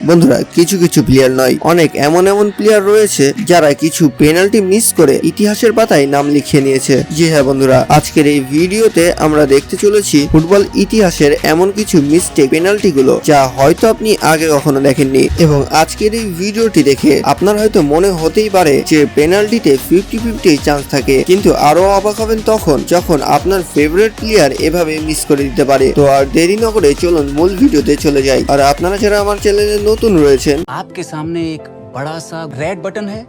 বন্ধুরা কিছু কিছু প্লেয়ার নয়, অনেক এমন এমন প্লেয়ার রয়েছে যারা কিছু পেনাল্টি মিস করে ইতিহাসের পাতায় নাম লিখিয়ে নিয়েছে। জি হ্যাঁ বন্ধুরা, আজকের এই ভিডিওতে আমরা দেখতে চলেছি ফুটবল ইতিহাসের এমন কিছু মিস্টেক পেনাল্টি গুলো যা হয়তো আপনি আগে কখনো দেখেননি। এবং আজকের এই ভিডিওটি দেখে আপনার হয়তো মনে হতেই পারে যে পেনাল্টিতে 50-50 চান্স থাকে, কিন্তু আরো অবাক হবেন তখন যখন আপনার ফেভারিট প্লেয়ার এভাবে মিস করে দিতে পারে। তো আর দেরি না করে চলুন মূল ভিডিওতে চলে যাই। আর আপনারা যারা আমার চ্যানেলে নতুন রয়েছেন, आपके सामने एक बड़ा सा रेड बटन है।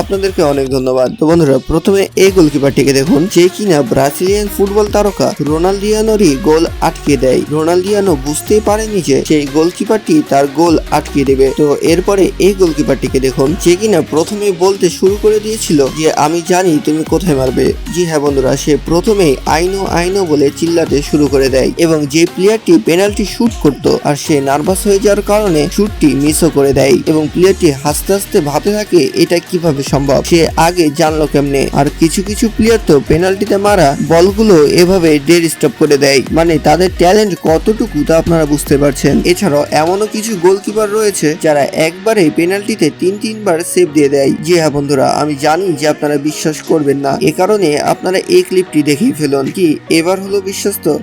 আপনাদেরকে অনেক ধন্যবাদ। তো বন্ধুরা, প্রথমে এই গোলকিপারটিকে দেখুন, যে কিনা ব্রাজিলিয়ান ফুটবল তারকা রোনাল্ডিয়ানোরই গোল আটকে দেয়। রোনাল্ডিয়ানো বুঝতেই পারেনি যে সেই গোলকিপারটি তার গোল আটকে দেবে। তো এরপরে এই গোলকিপারটিকে দেখুন, যে কিনা প্রথমেই বলতে শুরু করে দিয়েছিল যে আমি জানি তুমি কোথায় মারবে। জি হ্যাঁ বন্ধুরা, সে প্রথমেই আইনো আইনো বলে চিল্লাতে শুরু করে দেয় এবং যে প্লেয়ারটি পেনাল্টি শুট করত আর সে নার্ভাস হয়ে যাওয়ার কারণে শুটটি মিসও করে দেয় এবং প্লেয়ারটি হাসতে হাসতে ভাবতে থাকে এটা কিভাবে সম্ভব, সে আগে জানলো কেমনে। আর কিছু কিছু প্লেয়ার তো পেনাল্টিতে মারা বলগুলো এভাবে ডেড স্টপ করে দেয়, মানে তাদের ট্যালেন্ট কতটুকু তা আপনারা বুঝতে পারছেন। এছাড়াও এমনও কিছু গোলকিপার রয়েছে যারা একবারে পেনাল্টিতে তিনবার সেভ দিয়ে দেয়। জি হ্যাঁ বন্ধুরা, আমি জানি যে আপনারা বিশ্বাস করবেন না, এ কারণে আপনারা এই ক্লিপটি দেখেই ফেলুন। কি এবার হলো বিশ্বাস তো?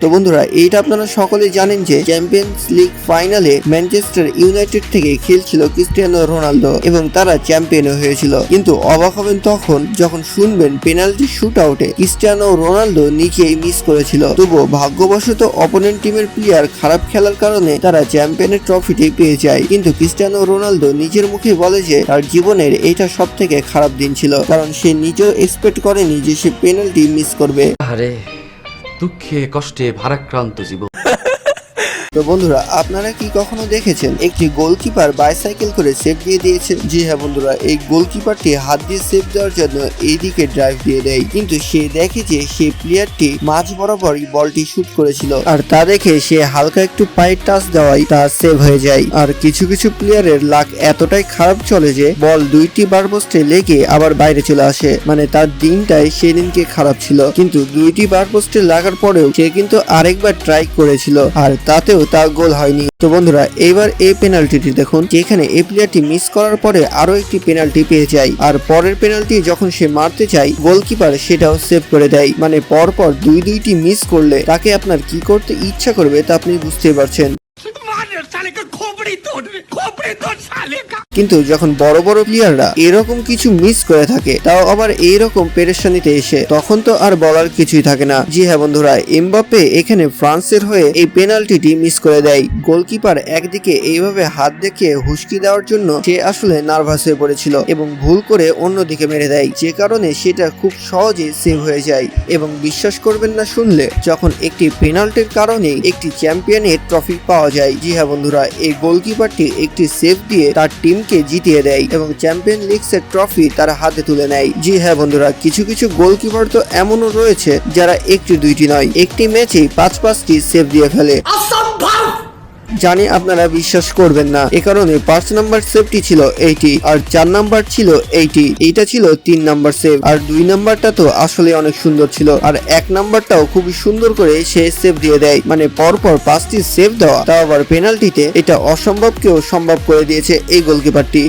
তো বন্ধুরা, এইটা আপনারা সকলেই জানেন যে চ্যাম্পিয়ন্স লিগ ফাইনালে ম্যানচেস্টার ইউনাইটেড থেকে খেলছিল ক্রিস্টিয়ানো রোনালদো এবং তারা চ্যাম্পিয়ন হয়েছিল। কিন্তু অবাক হবেন তখন যখন শুনবেন পেনাল্টি শুট আউটে ক্রিস্টিয়ানো রোনালদো নিজেই মিস করেছিল। তবুও ভাগ্যবশত অপোনেন্ট টিমের প্লেয়ার খারাপ খেলার কারণে তারা চ্যাম্পিয়নের ট্রফিটি পেয়ে যায়। কিন্তু ক্রিস্টিয়ানো রোনালদো নিজের মুখে বলে যে তার জীবনের এটা সব থেকে খারাপ দিন ছিল, কারণ সে নিজেও এক্সপেক্ট করেনি যে সে পেনাল্টি মিস করবে। আরে দুঃখে কষ্টে ভারাক্রান্ত জীবন। তো বন্ধুরা, আপনারা কি কখনো দেখেছেন একটি গোলকিপার বাইসাইকেল করে সেভ দিয়ে দিয়েছে? জি হ্যাঁ বন্ধুরা, এই গোলকিপারটি হাত দিয়ে সেভ দেওয়ার জন্য এইদিকে ড্রাইভ দিয়ে দেয়, কিন্তু সে দেখে যে সেই প্লেয়ারটি মাঝ বরাবরই বলটি শুট করেছিল আর তা দেখে সে হালকা একটু পায়ের টাচ দেওয়াই তা সেভ হয়ে যায়। আর কিছু কিছু প্লেয়ারের লাক এতটাই খারাপ চলে যে বল দুইটি বার পোস্টে লেগে আবার বাইরে চলে আসে, মানে তার দিনটাই সেদিনকে খারাপ ছিল। কিন্তু দুইটি বার পোস্টে লাগার পরেও সে কিন্তু আরেকবার ট্রাই করেছিল আর তাতেও তা গোল হয়নি। তো বন্ধুরা, এবার এই পেনাল্টিটি দেখুন, যেখানে এই প্লেয়ারটি মিস করার পরে আরো একটি পেনাল্টি পেয়ে যায় আর পরের পেনাল্টি যখন সে মারতে চায় গোলকিপার সেটাও সেভ করে দেয়। মানে পরপর দুইটি মিস করলে তাকে আপনার কি করতে ইচ্ছা করবে তা আপনি বুঝতেই পারছেন। কিন্তু যখন বড় বড় প্লেয়াররা এরকম কিছু মিস করে থাকে, তাও আবার এইরকম পেরেশানিতে এসে, তখন তো আর বলার কিছুই থাকে না। জি হ্যাঁ বন্ধুরা, এমবাপ্পে এখানে ফ্রান্সের হয়ে এই পেনাল্টিটি মিস করে দেয়। গোলকিপার একদিকে এইভাবে হাত দেখিয়ে হুস্কি দেওয়ার জন্য সে আসলে নার্ভাস হয়ে পড়েছিল এবং ভুল করে অন্যদিকে মেরে দেয়, যে কারণে সেটা খুব সহজে সেভ হয়ে যায়। এবং বিশ্বাস করবেন না শুনলে, যখন একটি পেনাল্টির কারণে একটি চ্যাম্পিয়নের ট্রফি পাওয়া যায়। জি হ্যাঁ বন্ধুরা, এই গোলকিপারটি একটি সেভ দিয়ে তার টিমকে জিতিয়ে দেয় এবং চ্যাম্পিয়ন লিগসের ট্রফি তার হাতে তুলে নেয়। জি হ্যাঁ বন্ধুরা, কিছু কিছু গোলকিপার তো এমনও রয়েছে যারা একটি দুইটি নয়, একটি ম্যাচেই 5-5টি সেভ দিয়ে ফেলে। জানি আপনারা বিশ্বাস করবেন না, এ কারণে 5 নাম্বার সেভটি ছিল 80 আর 4 নাম্বার ছিল 80। এইটা ছিল 3 নাম্বার সেভ আর 2 নাম্বারটা তো আসলে অনেক সুন্দর ছিল আর 1 নাম্বারটাও খুবই সুন্দর করে সে সেভ দিয়ে দেয়। মানে পরপর 5টি সেভ দেওয়া, তাও আবার পেনাল্টিতে, এটা অসম্ভবকেও সম্ভব করে দিয়েছে এই গোলকিপারটি।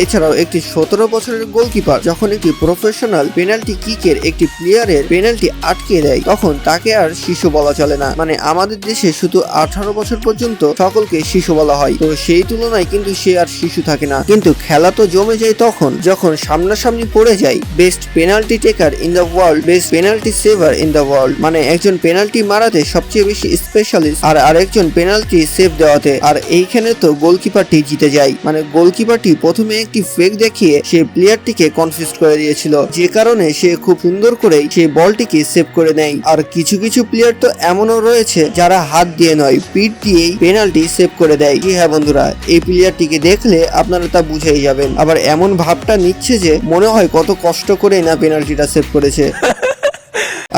এছাড়াও একটি 17 বছরের গোলকিপার যখন একটি প্রফেশনাল পেনাল্টি কিকের একটি প্লেয়ারের পেনাল্টি আটকে দেয়, তখন তাকে আর শিশু বলা চলে না। মানে আমাদের দেশে শুধু 18 বছর পর্যন্ত সকলকে শিশু বলা হয়, তো সেই তুলনায় কিন্তু সে আর শিশু থাকে না। কিন্তু খেলা তো জমে যায় তখন যখন সামনাসামনি পড়ে যায় best penalty taker in the world, best penalty saver in the world. মানে একজন পেনাল্টি মারাতে সবচেয়ে বেশি স্পেশালিস্ট আর আরেকজন পেনাল্টি সেভ দেওয়াতে, আর এইখানে তো গোলকিপারটি জিতে যায়। মানে গোলকিপারটি প্রথমে একটি ফেক দেখিয়ে সে প্লেয়ারটিকে কনফিউজ করে দিয়েছিল, যে কারণে সে খুব সুন্দর করে সেই বলটিকে সেভ করে নেয়। আর কিছু কিছু প্লেয়ার তো এমনও রয়েছে যারা হাত দিয়ে নয়, পিঠ দিয়েই পেনাল্টি সেভ করে দেয়। জি হ্যাঁ বন্ধুরা, এই প্লেয়ারটিকে দেখলে আপনারা তা বুঝেই যাবেন। আবার এমন ভাবটা নিচ্ছে যে মনে হয় কত কষ্ট করে না পেনাল্টিটা সেভ করেছে।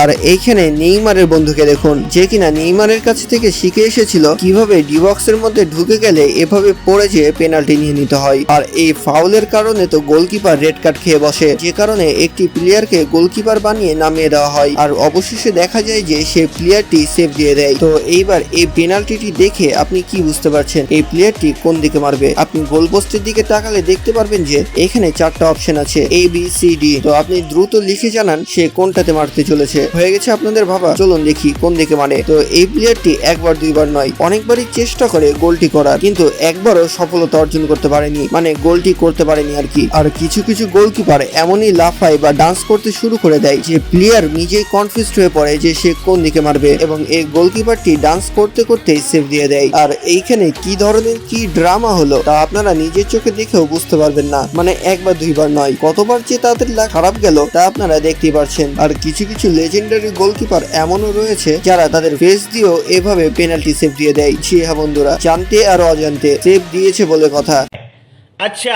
আর এইখানে নেইমারের বন্ধুকে দেখুন, যে কিনা নেইমারের কাছে থেকে শিখে এসেছিল কিভাবে ডি বক্সের মধ্যে ঢুকে গেলে এভাবে পড়ে যেয়ে পেনাল্টি নিয়ে নিতে হয়। আর এই ফাউলের কারণে তো গোলকিপার রেড কার্ড খেয়ে বসে, যে কারণে একটি প্লেয়ারকে গোলকিপার বানিয়ে নামিয়ে দেওয়া হয়। আর অবশেষে দেখা যায় যে সে প্লেয়ারটি সেভ দিয়ে দেয়। তো এইবার এই পেনাল্টিটি দেখে আপনি কি বুঝতে পারছেন এই প্লেয়ারটি কোন দিকে মারবে? আপনি গোল পোস্টের দিকে তাকালে দেখতে পারবেন যে এখানে 4টা অপশন আছে, ABCD। তো আপনি দ্রুত লিখে জানান সে কোনটাতে মারতে চলেছে। হয়ে গেছে আপনাদের ভাবা? চলুন দেখি কোন দিকে মারে। তো এই প্লেয়ারটি একবার দুইবার নয়, অনেকবারই চেষ্টা করে গোলটি করার, কিন্তু একবারও সফলতা অর্জন করতে পারেনি, মানে গোলটি করতে পারেনি আর কি। আর কিছু কিছু গোলকিপার এমনই লাফায় বা ডান্স করতে শুরু করে দেয় যে প্লেয়ার নিজেই কনফিউজড হয়ে পড়ে যে সে কোন দিকে মারবে, এবং এই গোলকিপারটি ডান্স করতে করতেই সেভ দিয়ে দেয়। আর এইখানে কি ধরনের কি ড্রামা হলো তা আপনারা নিজের চোখে দেখেও বুঝতে পারবেন না, মানে একবার দুইবার নয়, কতবার যে তাদের খারাপ গেল তা আপনারা দেখতেই পারছেন। আর কিছু কিছু লেজেন্ডারি গোলকিপার এমনও রয়েছে যারা তাদের ফেস দিয়েও এভাবে পেনাল্টি সেভ দিয়ে দেয়। জি হ্যাঁ বন্ধুরা, জানতে আর অজান্তে সেভ দিয়েছে বলে কথা। अच्छा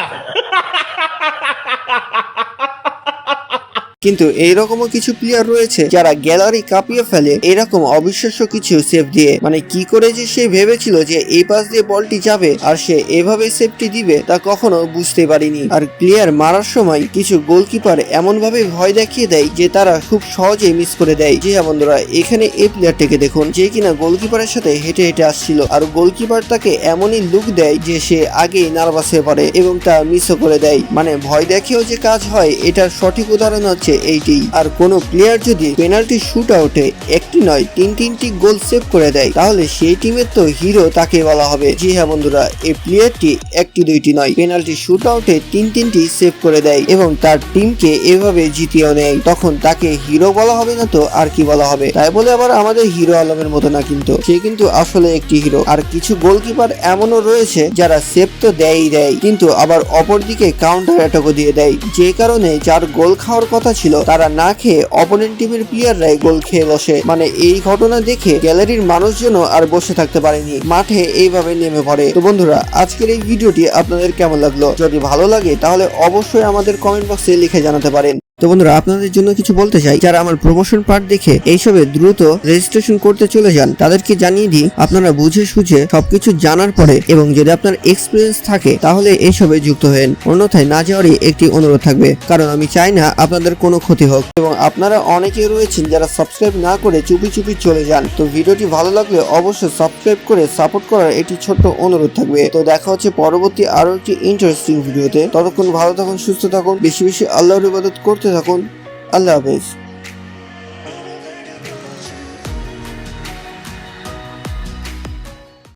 কিন্তু এইরকমও কিছু প্লেয়ার রয়েছে যারা গ্যালারি কাঁপিয়ে ফেলে এরকম অবিশ্বাস্য কিছু সেভ দিয়ে। মানে কি করে যে সে ভেবেছিল যে এই পাশ দিয়ে বলটি যাবে আর সে এভাবে সেভটি দিবে তা কখনো বুঝতে পারিনি। আর প্লেয়ার মারার সময় কিছু গোলকিপার এমন ভাবে ভয় দেখিয়ে দেয় যে তারা খুব সহজেই মিস করে দেয়। জি হ্যাঁ বন্ধুরা, এখানে এই প্লেয়ারটাকে দেখুন, যে কিনা গোলকিপারের সাথে হেঁটে হেঁটে আসছিল, আর গোলকিপার তাকে এমনই লুক দেয় যে সে আগেই নার্ভাস হয়ে পড়ে এবং তা মিসও করে দেয়। মানে ভয় দেখেও যে কাজ হয় এটার সঠিক উদাহরণ হচ্ছে এইটি। আর কোন প্লেয়ার যদি পেনাল্টি শুট আউটে একটি নয় তিনটি গোল সেভ করে দেয় তাহলে সেই টিমের তো হিরো তাকে বলা হবে। জি হ্যাঁ বন্ধুরা, এই প্লেয়ারটি একটি দুইটি নয় পেনাল্টি শুট আউটে তিনটি সেভ করে দেয় এবং তার টিমকে এভাবে জিতিয়েও নেয়, তখন তাকে হিরো বলা হবে না তো আর কি বলা হবে? তাই বলে আবার আমাদের হিরো আলমের মতো না, কিন্তু সে কিন্তু আসলে একটি হিরো। আর কিছু গোলকিপার এমনও রয়েছে যারা সেভ তো দেয়ই দেয়, কিন্তু আবার অপরদিকে কাউন্টার অ্যাটাকও দিয়ে দেয়, যে কারণে যার গোল খাওয়ার কথা ছিল তারা না খেয়ে অপোনেন্ট টিমের প্লেয়াররাই গোল খেয়ে বসে। মানে এই ঘটনা দেখে গ্যালারির মানুষজনও আর বসে থাকতে পারেনি, মাঠে এইভাবে নেমে পড়ে। তো বন্ধুরা, আজকের এই ভিডিওটি আপনাদের কেমন লাগলো? যদি ভালো লাগে তাহলে অবশ্যই আমাদের কমেন্ট বক্সে লিখে জানাতে পারেন। তো বন্ধুরা, আপনাদের জন্য কিছু বলতে চাই, যারা আমার প্রমোশন পার্ট দেখে এইসবে দ্রুত রেজিস্ট্রেশন করতে চলে যান তাদেরকে জানিয়ে দিই, আপনারা বুঝে সুঝে সবকিছু জানার পরে এবং যদি আপনার এক্সপিরিয়েন্স থাকে তাহলে এইসবে যুক্ত হন, অন্যথায় না যাওয়ারই একটি অনুরোধ থাকবে, কারণ আমি চাই না আপনাদের কোনো ক্ষতি হোক। এবং আপনারা অনেকে রয়েছেন যারা সাবস্ক্রাইব না করে চুপি চুপি চলে যান। তো ভিডিওটি ভালো লাগলে অবশ্যই সাবস্ক্রাইব করে সাপোর্ট করার একটি ছোট্ট অনুরোধ থাকবে। তো দেখা হচ্ছে পরবর্তী আরো একটি ইন্টারেস্টিং ভিডিওতে। ততক্ষণ ভালো থাকুন, সুস্থ থাকুন, বেশি বেশি আল্লাহর ইবাদত করতে থাকুন। আল্লাহ হাফেজ।